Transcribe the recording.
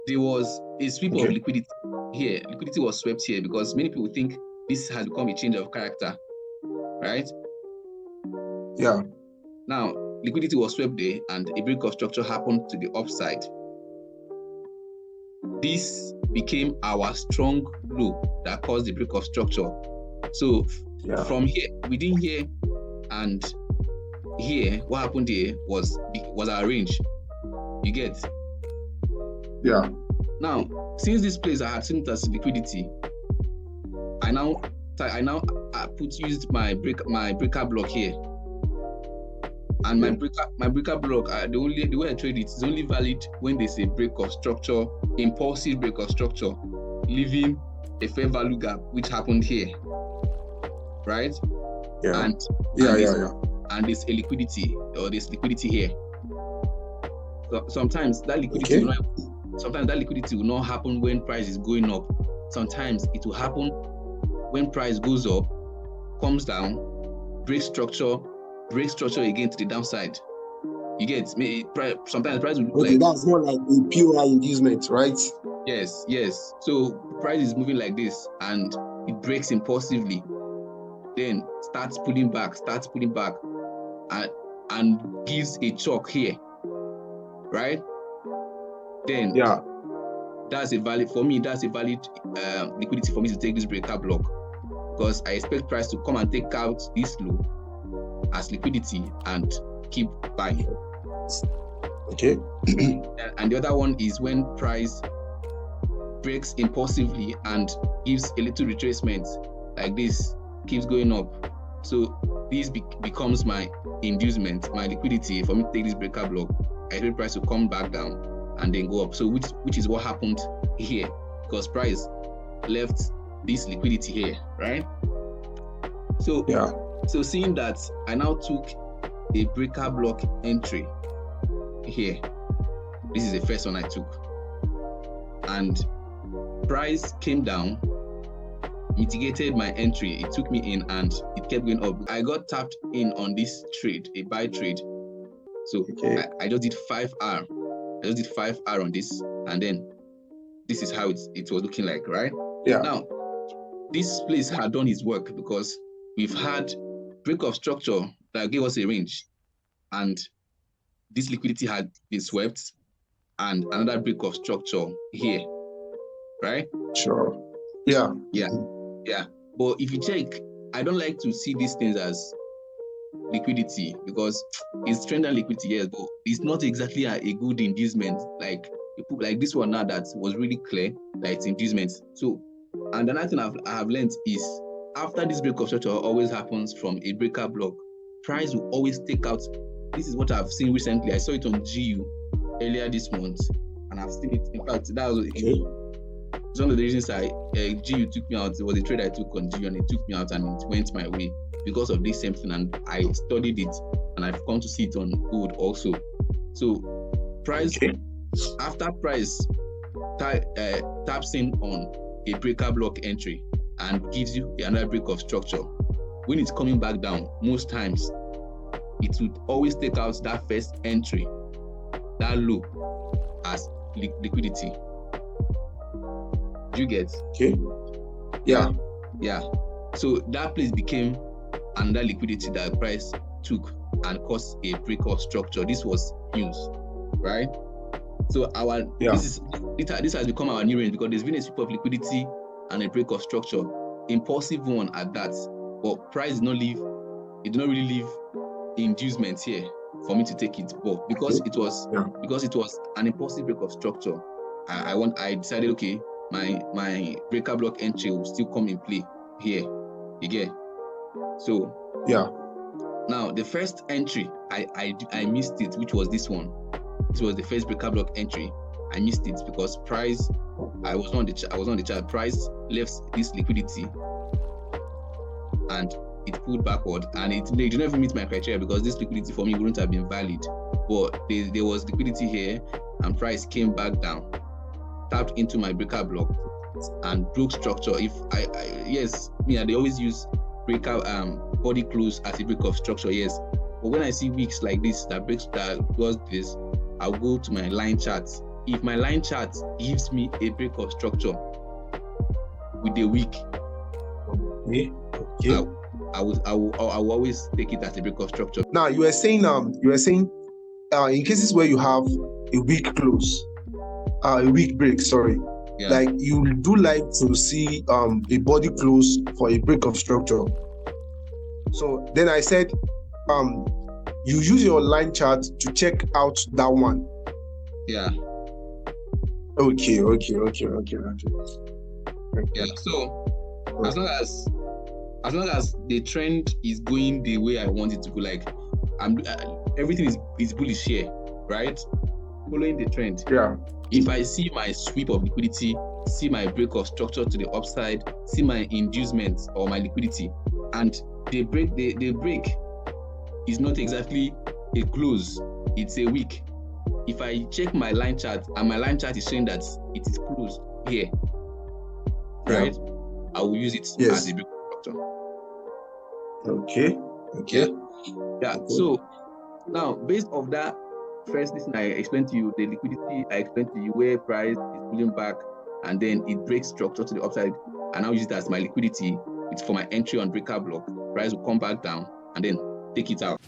there was a sweep of Okay. liquidity here. Liquidity was swept here because many people think this has become a change of character, right? Yeah. Now, liquidity was swept there and a break of structure happened to the upside. This became our strong low that caused the break of structure. So from here, within here and here, what happened here was our range. You get? Yeah. Now, since this place I had seen it as liquidity, I now used my breaker block here. And my breaker block, the way I trade it is only valid when there's a break of structure, impulsive break of structure, leaving a fair value gap, which happened here, right? Yeah. And there's a liquidity, or there's liquidity here. So sometimes that liquidity will not happen when price is going up. Sometimes it will happen when price goes up, comes down, breaks structure again to the downside. You get? Sometimes price will look that's more like a pure inducement, right? Yes. So price is moving like this and it breaks impulsively, then starts pulling back, and gives a choke here, right? Then that's a valid liquidity for me to take this breaker block, because I expect price to come and take out this low as liquidity and keep buying. Okay. And the other one is when price breaks impulsively and gives a little retracement like this, keeps going up. So this becomes my inducement, my liquidity for me to take this breaker block. I expect price to come back down and then go up. So which is what happened here, because price left this liquidity here, right? So So seeing that, I now took a breaker block entry here. This is the first one I took. And price came down, mitigated my entry. It took me in and it kept going up. I got tapped in on this trade, a buy trade. So I just did 5R. I just did 5R on this, and then this is how it was looking like, right? Yeah. Now, this place had done its work because we've had break of structure that gave us a range, and this liquidity had been swept, and another break of structure here, right? Sure. Yeah. But if you check, I don't like to see these things as liquidity because it's trend and liquidity, yes, but it's not exactly a good inducement like this one now that was really clear that it's inducement. So, and another thing I have learned is after this break of structure always happens from a breaker block, price will always take out. This is what I've seen recently. I saw it on GU earlier this month, and I've seen it. In fact, that was one of the reasons GU took me out. It was a trade I took on GU, and it took me out, and it went my way because of this same thing. And I studied it, and I've come to see it on gold also. So, price after price taps in on a breaker block entry and gives you another break of structure. When it's coming back down, most times it would always take out that first entry, that low, as liquidity. Do you get? Okay. Yeah. So that place became another liquidity that price took and caused a break of structure. This was news, right? So this has become our new range because there's been a sweep of liquidity and a break of structure, impulsive one at that. But price did not really leave inducement here for me to take it. But because it was an impulsive break of structure, I decided, okay, my breaker block entry will still come in play here. You get? So now the first entry I missed it, which was this one. This was the first breaker block entry. I missed it because price, I was on the chart. Price left this liquidity and it pulled backward, and it didn't even meet my criteria because this liquidity for me wouldn't have been valid. But there was liquidity here, and price came back down, tapped into my breaker block, and broke structure. If they always use breaker body close as a break of structure, yes. But when I see wicks like this that does this, I'll go to my line chart if my line chart gives me a break of structure with a week, Okay. I will always take it as a break of structure. Now you were saying in cases where you have a weak close, a weak break, sorry. Yeah. Like you do like to see a body close for a break of structure. So then I said you use your line chart to check out that one. Yeah. Okay. Yeah. So as long as the trend is going the way I want it to go, like everything is bullish here, right? Following the trend. Yeah. If I see my sweep of liquidity, see my break of structure to the upside, see my inducement or my liquidity, and the break is not exactly a close, it's a week. If I check my line chart and my line chart is showing that it is closed here, right? I will use it as a break of structure. Okay. Yeah. So now, based off that first listen I explained to you, the liquidity, I explained to you where price is pulling back and then it breaks structure to the upside, and I'll use it as my liquidity. It's for my entry on breaker block. Price will come back down and then take it out.